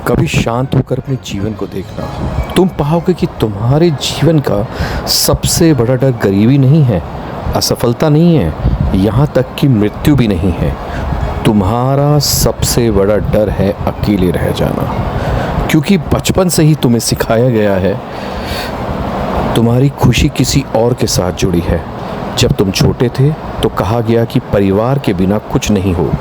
कभी शांत होकर अपने जीवन को देखना, तुम पाओगे कि तुम्हारे जीवन का सबसे बड़ा डर गरीबी नहीं है, असफलता नहीं है, यहाँ तक कि मृत्यु भी नहीं है। तुम्हारा सबसे बड़ा डर है अकेले रह जाना, क्योंकि बचपन से ही तुम्हें सिखाया गया है तुम्हारी खुशी किसी और के साथ जुड़ी है। जब तुम छोटे थे तो कहा गया कि परिवार के बिना कुछ नहीं हो,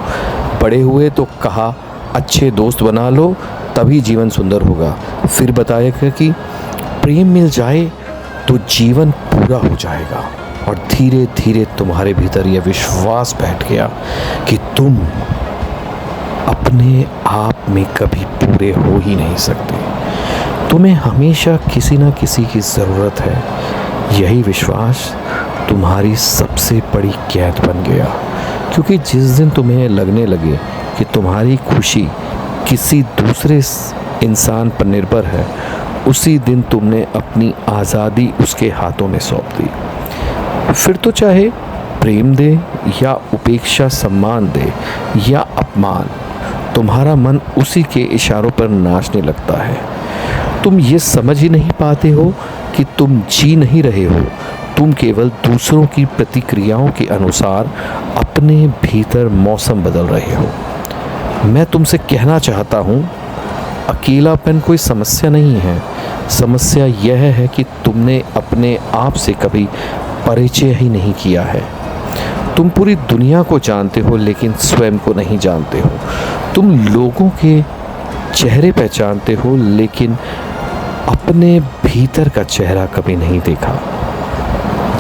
बड़े हुए तो कहा अच्छे दोस्त बना लो तभी जीवन सुंदर होगा, फिर बताया गया कि प्रेम मिल जाए तो जीवन पूरा हो जाएगा। और धीरे धीरे तुम्हारे भीतर यह विश्वास बैठ गया कि तुम अपने आप में कभी पूरे हो ही नहीं सकते, तुम्हें हमेशा किसी न किसी की ज़रूरत है। यही विश्वास तुम्हारी सबसे बड़ी कैद बन गया, क्योंकि जिस दिन तुम्हें लगने लगे कि तुम्हारी खुशी किसी दूसरे इंसान पर निर्भर है, उसी दिन तुमने अपनी आज़ादी उसके हाथों में सौंप दी। फिर तो चाहे प्रेम दे या उपेक्षा, सम्मान दे या अपमान, तुम्हारा मन उसी के इशारों पर नाचने लगता है। तुम ये समझ ही नहीं पाते हो कि तुम जी नहीं रहे हो, तुम केवल दूसरों की प्रतिक्रियाओं के अनुसार अपने भीतर मौसम बदल रहे हो। मैं तुमसे कहना चाहता हूँ, अकेलापन कोई समस्या नहीं है। समस्या यह है कि तुमने अपने आप से कभी परिचय ही नहीं किया है। तुम पूरी दुनिया को जानते हो लेकिन स्वयं को नहीं जानते हो। तुम लोगों के चेहरे पहचानते हो लेकिन अपने भीतर का चेहरा कभी नहीं देखा।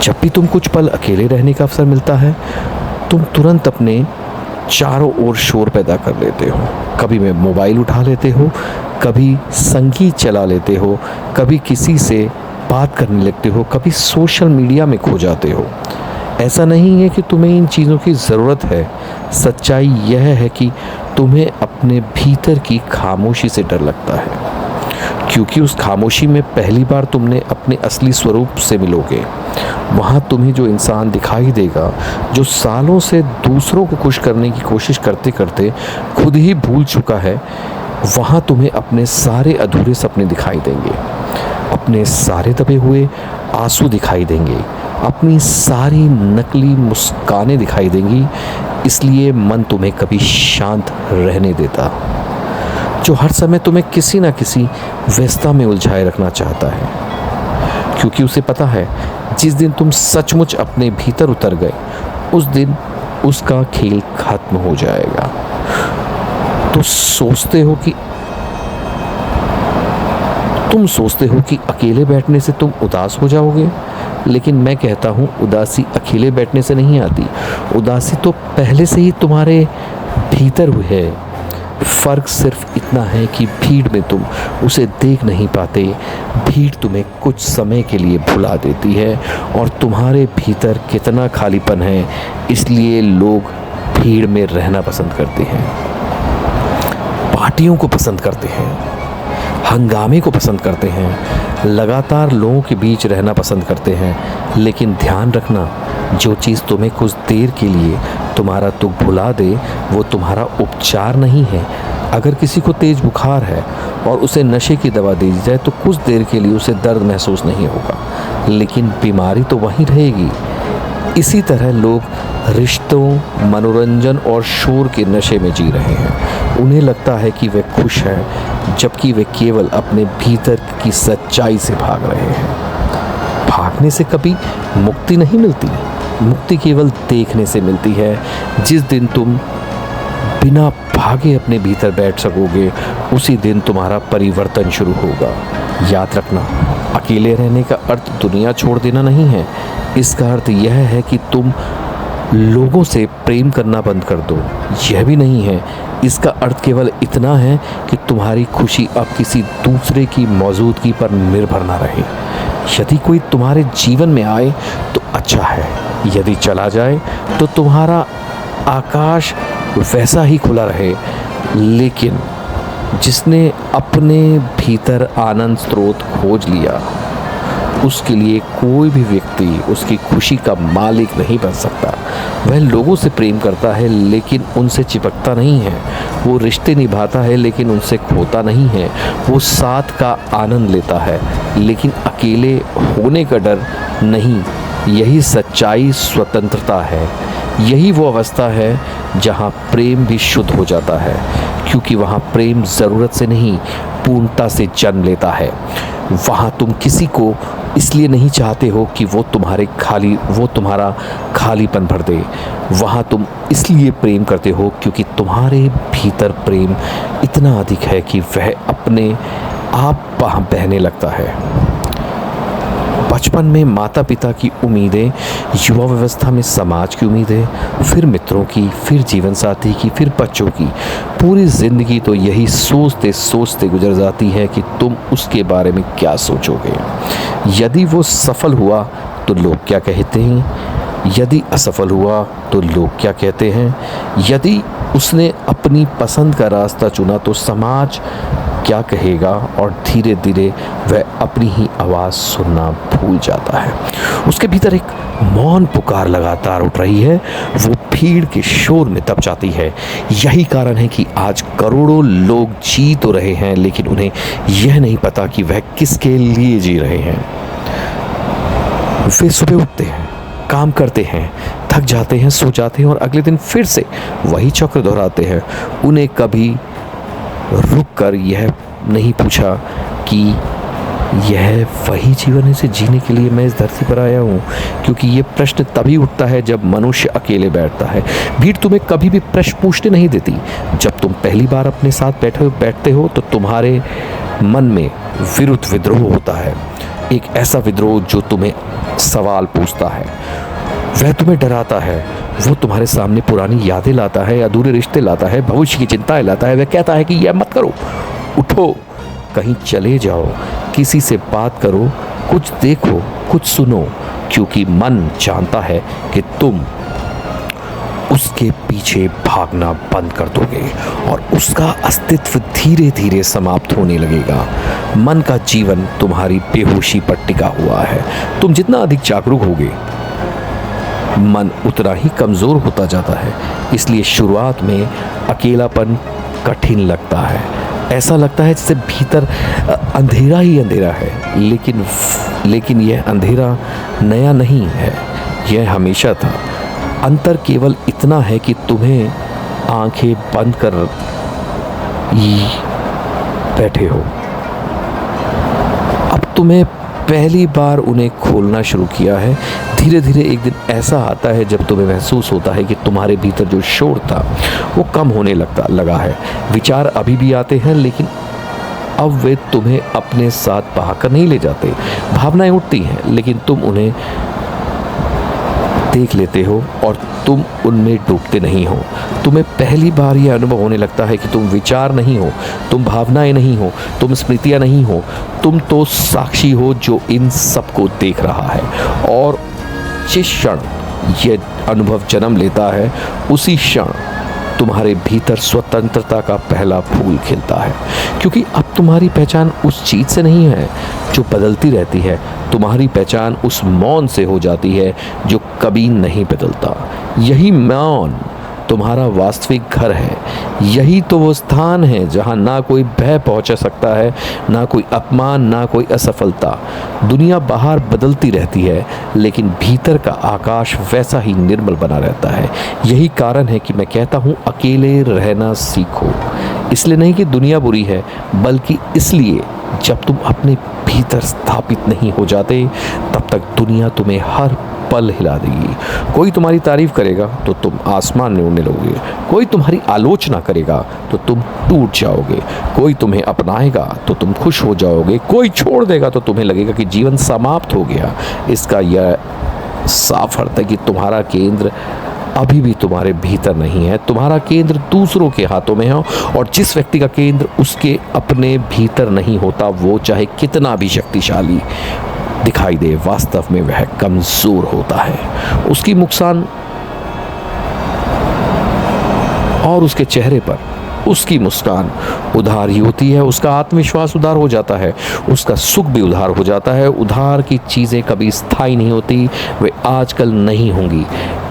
जब भी तुम कुछ पल अकेले रहने का अवसर मिलता है, तुम तुरंत अपने चारों ओर शोर पैदा कर लेते हो। कभी में मोबाइल उठा लेते हो, कभी संगीत चला लेते हो, कभी किसी से बात करने लगते हो, कभी सोशल मीडिया में खो जाते हो। ऐसा नहीं है कि तुम्हें इन चीज़ों की ज़रूरत है, सच्चाई यह है कि तुम्हें अपने भीतर की खामोशी से डर लगता है, क्योंकि उस खामोशी में पहली बार तुमने अपने असली स्वरूप से मिलोगे। वहाँ तुम्हें जो इंसान दिखाई देगा जो सालों से दूसरों को खुश करने की कोशिश करते करते खुद ही भूल चुका है, वहाँ तुम्हें अपने सारे अधूरे सपने दिखाई देंगे, अपने सारे दबे हुए आंसू दिखाई देंगे, अपनी सारी नकली मुस्कानें दिखाई देंगी। इसलिए मन तुम्हें कभी शांत रहने देता, जो हर समय तुम्हें किसी न किसी व्यस्तता में उलझाए रखना चाहता है, क्योंकि उसे पता है जिस दिन तुम सचमुच अपने भीतर उतर गए, उस दिन उसका खेल खत्म हो जाएगा। तो तुम सोचते हो कि अकेले बैठने से तुम उदास हो जाओगे, लेकिन मैं कहता हूँ उदासी अकेले बैठने से नहीं आती। उदासी तो पहले से ही तुम्हारे भीतर हुई है। फ़र्क सिर्फ इतना है कि भीड़ में तुम उसे देख नहीं पाते। भीड़ तुम्हें कुछ समय के लिए भुला देती है, और तुम्हारे भीतर कितना खालीपन है, इसलिए लोग भीड़ में रहना पसंद करते हैं, पार्टियों को पसंद करते हैं, हंगामे को पसंद करते हैं, लगातार लोगों के बीच रहना पसंद करते हैं। लेकिन ध्यान रखना, जो चीज़ तुम्हें कुछ देर के लिए तुम्हारा दुख भुला दे, वो तुम्हारा उपचार नहीं है। अगर किसी को तेज बुखार है और उसे नशे की दवा दी जाए तो कुछ देर के लिए उसे दर्द महसूस नहीं होगा, लेकिन बीमारी तो वहीं रहेगी। इसी तरह लोग रिश्तों, मनोरंजन और शोर के नशे में जी रहे हैं। उन्हें लगता है कि वे खुश हैं, जबकि वे केवल अपने भीतर की सच्चाई से भाग रहे हैं। भागने से कभी मुक्ति नहीं मिलती, मुक्ति केवल देखने से मिलती है। जिस दिन तुम बिना भागे अपने भीतर बैठ सकोगे, उसी दिन तुम्हारा परिवर्तन शुरू होगा। याद रखना, अकेले रहने का अर्थ दुनिया छोड़ देना नहीं है। इसका अर्थ यह है कि तुम लोगों से प्रेम करना बंद कर दो। यह भी नहीं है। इसका अर्थ केवल इतना है कि तुम्हारी खुशी अब किसी दूसरे की मौजूदगी पर निर्भर ना रहे। यदि कोई तुम्हारे जीवन में आए तो अच्छा है, यदि चला जाए तो तुम्हारा आकाश वैसा ही खुला रहे। लेकिन जिसने अपने भीतर आनंद स्रोत खोज लिया, उसके लिए कोई भी व्यक्ति उसकी खुशी का मालिक नहीं बन सकता। वह लोगों से प्रेम करता है लेकिन उनसे चिपकता नहीं है। वो रिश्ते निभाता है लेकिन उनसे खोता नहीं है। वो साथ का आनंद लेता है लेकिन अकेले होने का डर नहीं। यही सच्चाई स्वतंत्रता है। यही वो अवस्था है जहाँ प्रेम भी शुद्ध हो जाता है, क्योंकि वहाँ प्रेम ज़रूरत से नहीं पूर्णता से जन्म लेता है। वहाँ तुम किसी को इसलिए नहीं चाहते हो कि वो तुम्हारा खालीपन भर दे। वहाँ तुम इसलिए प्रेम करते हो क्योंकि तुम्हारे भीतर प्रेम इतना अधिक है कि वह अपने आप बहने लगता है। बचपन में माता पिता की उम्मीदें, युवा व्यवस्था में समाज की उम्मीदें, फिर मित्रों की, फिर जीवन साथी की, फिर बच्चों की। पूरी ज़िंदगी तो यही सोचते सोचते गुजर जाती है कि तुम उसके बारे में क्या सोचोगे। यदि वो सफल हुआ तो लोग क्या कहते हैं, यदि असफल हुआ तो लोग क्या कहते हैं, यदि उसने अपनी पसंद का रास्ता चुना तो समाज क्या कहेगा, और धीरे धीरे वह अपनी ही आवाज़ सुनना भूल जाता है। उसके भीतर एक मौन पुकार लगातार उठ रही है। वो भीड़ के शोर में दब जाती है। यही कारण है कि आज करोड़ों लोग जी तो रहे हैं लेकिन उन्हें यह नहीं पता कि वह किसके लिए जी रहे हैं। वे सुबह उठते हैं, काम करते हैं, थक जाते हैं, सो जाते हैं और अगले दिन फिर से वही चक्र दोहराते हैं। उन्हें कभी रुक कर यह नहीं पूछा कि यह वही जीवन है जिसे जीने के लिए मैं इस धरती पर आया हूँ, क्योंकि ये प्रश्न तभी उठता है जब मनुष्य अकेले बैठता है। भीड़ तुम्हें कभी भी प्रश्न पूछने नहीं देती। जब तुम पहली बार अपने साथ बैठते हो तो तुम्हारे मन में विरुद्ध विद्रोह होता है। एक ऐसा विद्रोह जो तुम्हें सवाल पूछता है, वह तुम्हें डराता है, वो तुम्हारे सामने पुरानी यादें लाता है, अधूरे रिश्ते लाता है, भविष्य की चिंताएं लाता है। वह कहता है कि यह मत करो, उठो, कहीं चले जाओ, किसी से बात करो, कुछ देखो, कुछ सुनो, क्योंकि मन जानता है कि तुम उसके पीछे भागना बंद कर दोगे और उसका अस्तित्व धीरे धीरे समाप्त होने लगेगा। मन का जीवन तुम्हारी बेहोशी पर टिका हुआ है। तुम जितना अधिक जागरूक होगे, मन उतना ही कमज़ोर होता जाता है। इसलिए शुरुआत में अकेलापन कठिन लगता है। ऐसा लगता है जैसे भीतर अंधेरा ही अंधेरा है, लेकिन यह अंधेरा नया नहीं है, यह हमेशा था। अंतर केवल इतना है कि तुम्हें आंखें बंद कर ही बैठे हो। अब तुम्हें पहली बार उन्हें खोलना शुरू किया है। धीरे धीरे एक दिन ऐसा आता है जब तुम्हें महसूस होता है कि तुम्हारे भीतर जो शोर था वो कम होने लगा है। विचार अभी भी आते हैं लेकिन अब वे तुम्हें अपने साथ बहाकर नहीं ले जाते। भावनाएं उठती हैं लेकिन तुम उन्हें देख लेते हो और तुम उनमें डूबते नहीं हो। तुम्हें पहली बार यह अनुभव होने लगता है कि तुम विचार नहीं हो, तुम भावनाएं नहीं हो, तुम स्मृतियां नहीं हो, तुम तो साक्षी हो जो इन सबको देख रहा है। और जिस क्षण ये अनुभव जन्म लेता है उसी क्षण तुम्हारे भीतर स्वतंत्रता का पहला फूल खिलता है, क्योंकि अब तुम्हारी पहचान उस चीज़ से नहीं है जो बदलती रहती है। तुम्हारी पहचान उस मौन से हो जाती है जो कभी नहीं बदलता। यही मौन तुम्हारा वास्तविक घर है। यही तो वो स्थान है जहाँ ना कोई भय पहुँचा सकता है, ना कोई अपमान, ना कोई असफलता। दुनिया बाहर बदलती रहती है लेकिन भीतर का आकाश वैसा ही निर्मल बना रहता है। यही कारण है कि मैं कहता हूँ अकेले रहना सीखो। इसलिए नहीं कि दुनिया बुरी है, बल्कि इसलिए जब तुम अपने भीतर स्थापित नहीं हो जाते तब तक दुनिया तुम्हें हर पल हिला देगी। कोई तुम्हारी तारीफ करेगा तो तुम आसमान में उड़ने लगोगे, कोई तुम्हारी आलोचना करेगा तो तुम टूट जाओगे, कोई तुम्हें अपनाएगा तो तुम खुश हो जाओगे, कोई छोड़ देगा तो तुम्हें लगेगा कि जीवन समाप्त हो गया। इसका यह साफ अर्थ है कि तुम्हारा केंद्र अभी भी तुम्हारे भीतर नहीं है। तुम्हारा केंद्र दूसरों के हाथों में है और जिस व्यक्ति का केंद्र उसके अपने भीतर नहीं होता, वो चाहे कितना भी शक्तिशाली दिखाई दे, वास्तव में वह कमजोर होता है। उसकी मुस्कान और उसके चेहरे पर उसकी मुस्कान उधार ही होती है, उसका आत्मविश्वास उधार हो जाता है, उसका सुख भी उधार हो जाता है। उधार की चीज़ें कभी स्थायी नहीं होती, वे आजकल नहीं होंगी।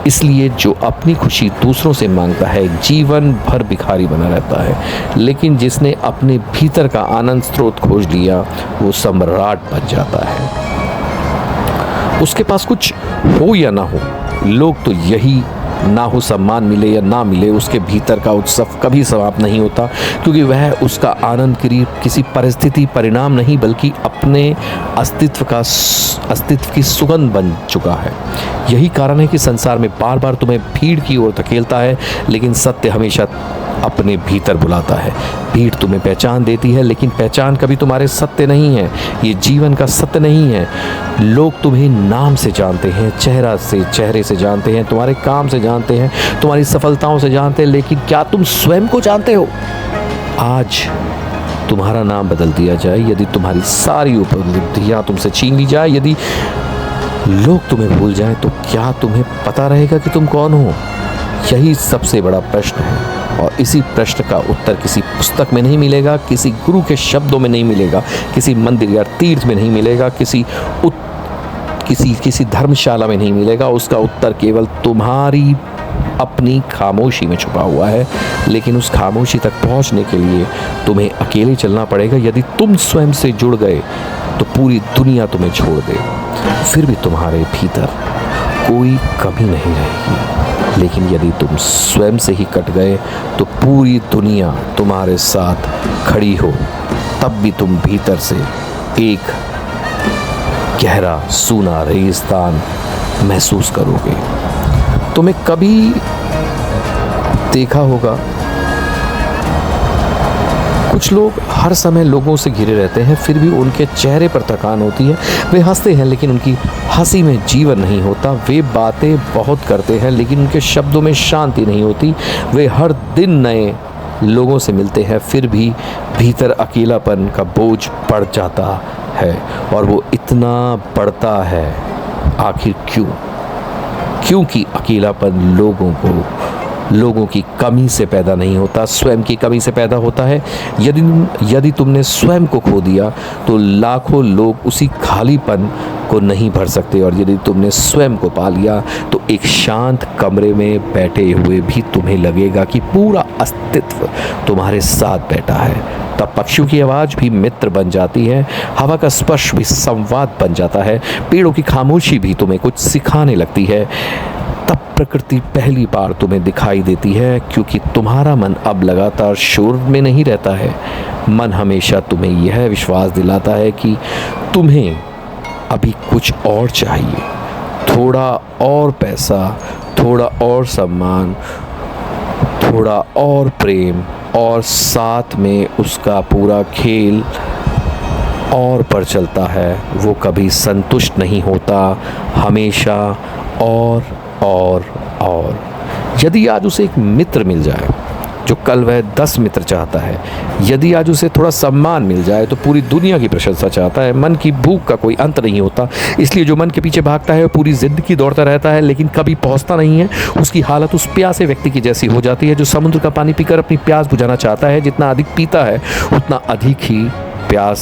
इसलिए जो अपनी खुशी दूसरों से मांगता है जीवन भर भिखारी बना रहता है, लेकिन जिसने अपने भीतर का आनंद स्रोत खोज लिया वो सम्राट बन जाता है। उसके पास कुछ हो या ना हो, लोग तो यही ना हो सम्मान मिले या ना मिले, उसके भीतर का उत्सव कभी समाप्त नहीं होता, क्योंकि वह उसका आनंद किसी परिस्थिति परिणाम नहीं बल्कि अपने अस्तित्व की सुगंध बन चुका है। यही कारण है कि संसार में बार बार तुम्हें भीड़ की ओर धकेलता है, लेकिन सत्य हमेशा अपने भीतर बुलाता है। भीड़ तुम्हें पहचान देती है, लेकिन पहचान कभी तुम्हारे सत्य नहीं है, ये जीवन का सत्य नहीं है। लोग तुम्हें नाम से जानते हैं, चेहरे से जानते हैं, तुम्हारे काम से जानते हैं, तुम्हारी सफलताओं से जानते हैं, लेकिन क्या तुम स्वयं को जानते हो? आज तुम्हारा नाम बदल दिया जाए, यदि तुम्हारी सारी उपलब्धियां तुमसे छीन ली जाए, यदि लोग तुम्हें भूल जाएं, तो क्या तुम्हें पता रहेगा कि तुम कौन हो? यही सबसे बड़ा प्रश्न है, और इसी प्रश्न का उत्तर किसी पुस्तक में नहीं मिलेगा, किसी गुरु के शब्दों में नहीं मिलेगा, किसी मंदिर या तीर्थ में नहीं मिलेगा, किसी धर्मशाला में नहीं मिलेगा। उसका उत्तर केवल तुम्हारी अपनी खामोशी में छुपा हुआ है। लेकिन उस खामोशी तक पहुंचने के लिए तुम्हें अकेले चलना पड़ेगा। यदि तुम स्वयं से जुड़ गए तो पूरी दुनिया तुम्हें छोड़ दे, फिर भी तुम्हारे भीतर कोई कमी नहीं रहेगी। लेकिन यदि तुम स्वयं से ही कट गए तो पूरी दुनिया तुम्हारे साथ खड़ी हो, तब भी तुम भीतर से एक गहरा सूना रेगिस्तान महसूस करोगे। तुम्हें कभी देखा होगा, कुछ लोग हर समय लोगों से घिरे रहते हैं, फिर भी उनके चेहरे पर थकान होती है। वे हंसते हैं लेकिन उनकी हंसी में जीवन नहीं होता। वे बातें बहुत करते हैं लेकिन उनके शब्दों में शांति नहीं होती। वे हर दिन नए लोगों से मिलते हैं, फिर भी भीतर अकेलापन का बोझ बढ़ जाता है। और वो इतना बढ़ता है आखिर क्यों? क्योंकि अकेलापन लोगों की कमी से पैदा नहीं होता, स्वयं की कमी से पैदा होता है। यदि तुमने स्वयं को खो दिया तो लाखों लोग उसी खालीपन को नहीं भर सकते, और यदि तुमने स्वयं को पा लिया तो एक शांत कमरे में बैठे हुए भी तुम्हें लगेगा कि पूरा अस्तित्व तुम्हारे साथ बैठा है। तब पक्षियों की आवाज़ भी मित्र बन जाती है, हवा का स्पर्श भी संवाद बन जाता है, पेड़ों की खामोशी भी तुम्हें कुछ सिखाने लगती है। तब प्रकृति पहली बार तुम्हें दिखाई देती है, क्योंकि तुम्हारा मन अब लगातार शोर में नहीं रहता है। मन हमेशा तुम्हें यह विश्वास दिलाता है कि तुम्हें अभी कुछ और चाहिए, थोड़ा और पैसा, थोड़ा और सम्मान, थोड़ा और प्रेम, और साथ में उसका पूरा खेल और पर चलता है। वो कभी संतुष्ट नहीं होता, हमेशा और। यदि आज उसे एक मित्र मिल जाए जो कल वह 10 मित्र चाहता है, यदि आज उसे थोड़ा सम्मान मिल जाए तो पूरी दुनिया की प्रशंसा चाहता है। मन की भूख का कोई अंत नहीं होता, इसलिए जो मन के पीछे भागता है वो पूरी जिंदगी दौड़ता रहता है लेकिन कभी पहुंचता नहीं है। उसकी हालत उस प्यासे व्यक्ति की जैसी हो जाती है जो समुद्र का पानी पीकर अपनी प्यास बुझाना चाहता है। जितना अधिक पीता है उतना अधिक ही प्यास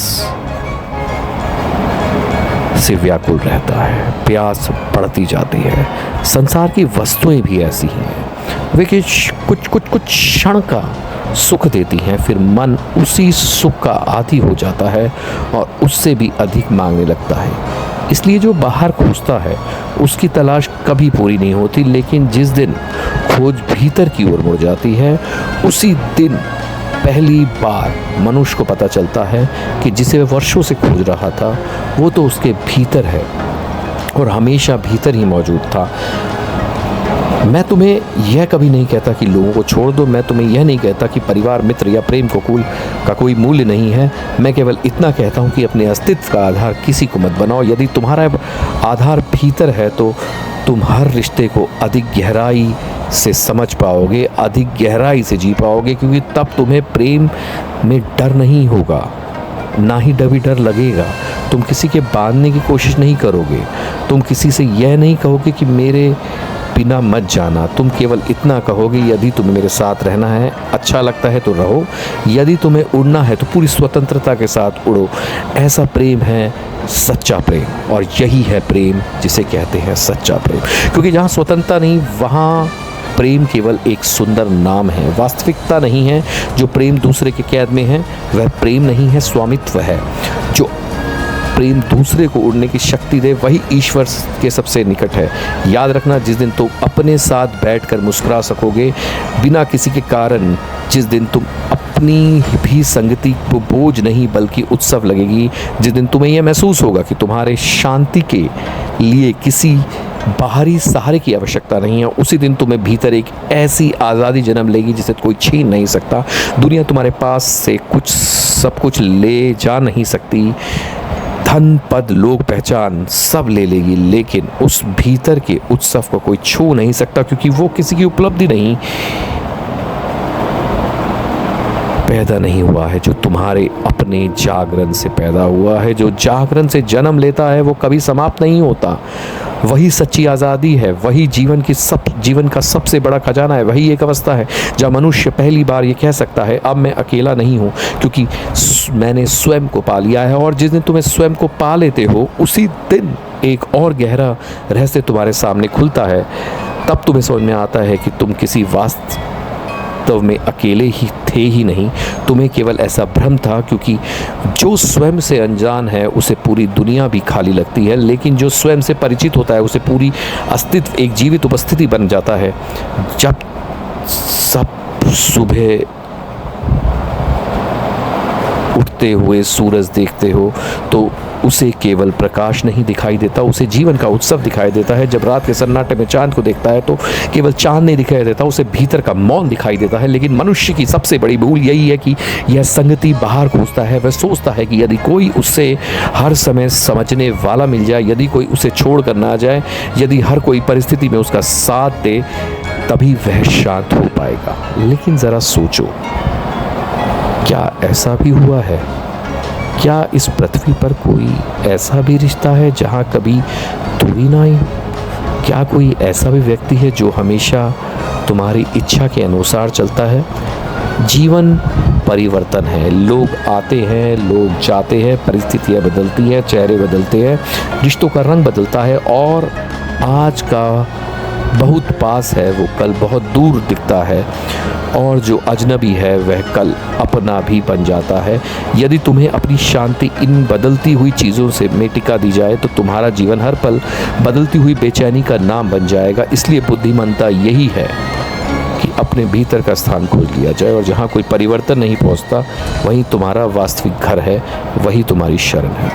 से व्याकुल रहता है, प्यास बढ़ती जाती है। संसार की वस्तुएं भी ऐसी हैं, वे कुछ क्षण का सुख देती हैं, फिर मन उसी सुख का आदी हो जाता है और उससे भी अधिक मांगने लगता है। इसलिए जो बाहर खोजता है उसकी तलाश कभी पूरी नहीं होती, लेकिन जिस दिन खोज भीतर की ओर मुड़ जाती है उसी दिन पहली बार मनुष्य को पता चलता है कि जिसे वह वर्षों से खोज रहा था वो तो उसके भीतर है और हमेशा भीतर ही मौजूद था। मैं तुम्हें यह कभी नहीं कहता कि लोगों को छोड़ दो, मैं तुम्हें यह नहीं कहता कि परिवार, मित्र या प्रेम का कोई मूल्य नहीं है। मैं केवल इतना कहता हूँ कि अपने अस्तित्व का आधार किसी को मत बनाओ। यदि तुम्हारा आधार भीतर है तो तुम हर रिश्ते को अधिक गहराई से समझ पाओगे, अधिक गहराई से जी पाओगे, क्योंकि तब तुम्हें प्रेम में डर नहीं होगा, ना ही डर लगेगा। तुम किसी के बांधने की कोशिश नहीं करोगे, तुम किसी से यह नहीं कहोगे कि मेरे बिना मत जाना। तुम केवल इतना कहोगे, यदि तुम्हें मेरे साथ रहना है, अच्छा लगता है तो रहो, यदि तुम्हें उड़ना है तो पूरी स्वतंत्रता के साथ उड़ो। ऐसा प्रेम है सच्चा प्रेम, और यही है प्रेम जिसे कहते हैं सच्चा प्रेम। क्योंकि जहाँ स्वतंत्रता नहीं, वहाँ प्रेम केवल एक सुंदर नाम है, वास्तविकता नहीं है। जो प्रेम दूसरे के कैद में है वह प्रेम नहीं है, स्वामित्व है। जो प्रेम दूसरे को उड़ने की शक्ति दे वही ईश्वर के सबसे निकट है। याद रखना, जिस दिन तुम अपने साथ बैठकर मुस्कुरा सकोगे बिना किसी के कारण, जिस दिन तुम अपनी भी संगति को बोझ नहीं बल्कि उत्सव लगेगी, जिस दिन तुम्हें यह महसूस होगा कि तुम्हारे शांति के लिए किसी बाहरी सहारे की आवश्यकता नहीं है, उसी दिन तुम्हें भीतर एक ऐसी आज़ादी जन्म लेगी जिसे कोई छीन नहीं सकता। दुनिया तुम्हारे पास से सब कुछ ले जा नहीं सकती, धन पद लोग पहचान सब ले लेगी, लेकिन उस भीतर के उत्सव को कोई छू नहीं सकता, क्योंकि वो किसी की उपलब्धि नहीं पैदा नहीं हुआ है, जो तुम्हारे अपने जागरण से पैदा हुआ है। जो जागरण से जन्म लेता है वो कभी समाप्त नहीं होता। वही सच्ची आज़ादी है, वही जीवन का सबसे बड़ा खजाना है। वही एक अवस्था है जहाँ मनुष्य पहली बार ये कह सकता है, अब मैं अकेला नहीं हूँ, क्योंकि मैंने स्वयं को पा लिया है। और जिस दिन तुम्हें स्वयं को पा लेते हो, उसी दिन एक और गहरा रहस्य तुम्हारे सामने खुलता है। तब तुम्हें समझ में आता है कि तुम किसी वास्तव में अकेले ही थे ही नहीं, तुम्हें केवल ऐसा भ्रम था। क्योंकि जो स्वयं से अनजान है उसे पूरी दुनिया भी खाली लगती है, लेकिन जो स्वयं से परिचित होता है उसे पूरी अस्तित्व एक जीवित उपस्थिति बन जाता है। जब सब सुबह उठते हुए सूरज देखते हो तो उसे केवल प्रकाश नहीं दिखाई देता, उसे जीवन का उत्सव दिखाई देता है। जब रात के सन्नाटे में चांद को देखता है तो केवल चांद नहीं दिखाई देता, उसे भीतर का मौन दिखाई देता है। लेकिन मनुष्य की सबसे बड़ी भूल यही है कि यह संगति बाहर खोजता है। वह सोचता है कि यदि कोई उसे हर समय समझने वाला मिल जाए, यदि कोई उसे छोड़ कर ना जाए, यदि हर कोई परिस्थिति में उसका साथ दे, तभी वह शांत हो पाएगा। लेकिन ज़रा सोचो, क्या ऐसा भी हुआ है? क्या इस पृथ्वी पर कोई ऐसा भी रिश्ता है जहाँ कभी दूरी ना आई? क्या कोई ऐसा भी व्यक्ति है जो हमेशा तुम्हारी इच्छा के अनुसार चलता है? जीवन परिवर्तन है, लोग आते हैं, लोग जाते हैं, परिस्थितियाँ बदलती हैं, चेहरे बदलते हैं, रिश्तों का रंग बदलता है, और आज का बहुत पास है वो कल बहुत दूर दिखता है, और जो अजनबी है वह कल अपना भी बन जाता है। यदि तुम्हें अपनी शांति इन बदलती हुई चीज़ों से में टिका दी जाए तो तुम्हारा जीवन हर पल बदलती हुई बेचैनी का नाम बन जाएगा। इसलिए बुद्धिमानता यही है कि अपने भीतर का स्थान खोज लिया जाए, और जहाँ कोई परिवर्तन नहीं पहुँचता वहीं तुम्हारा वास्तविक घर है, वही तुम्हारी शरण है।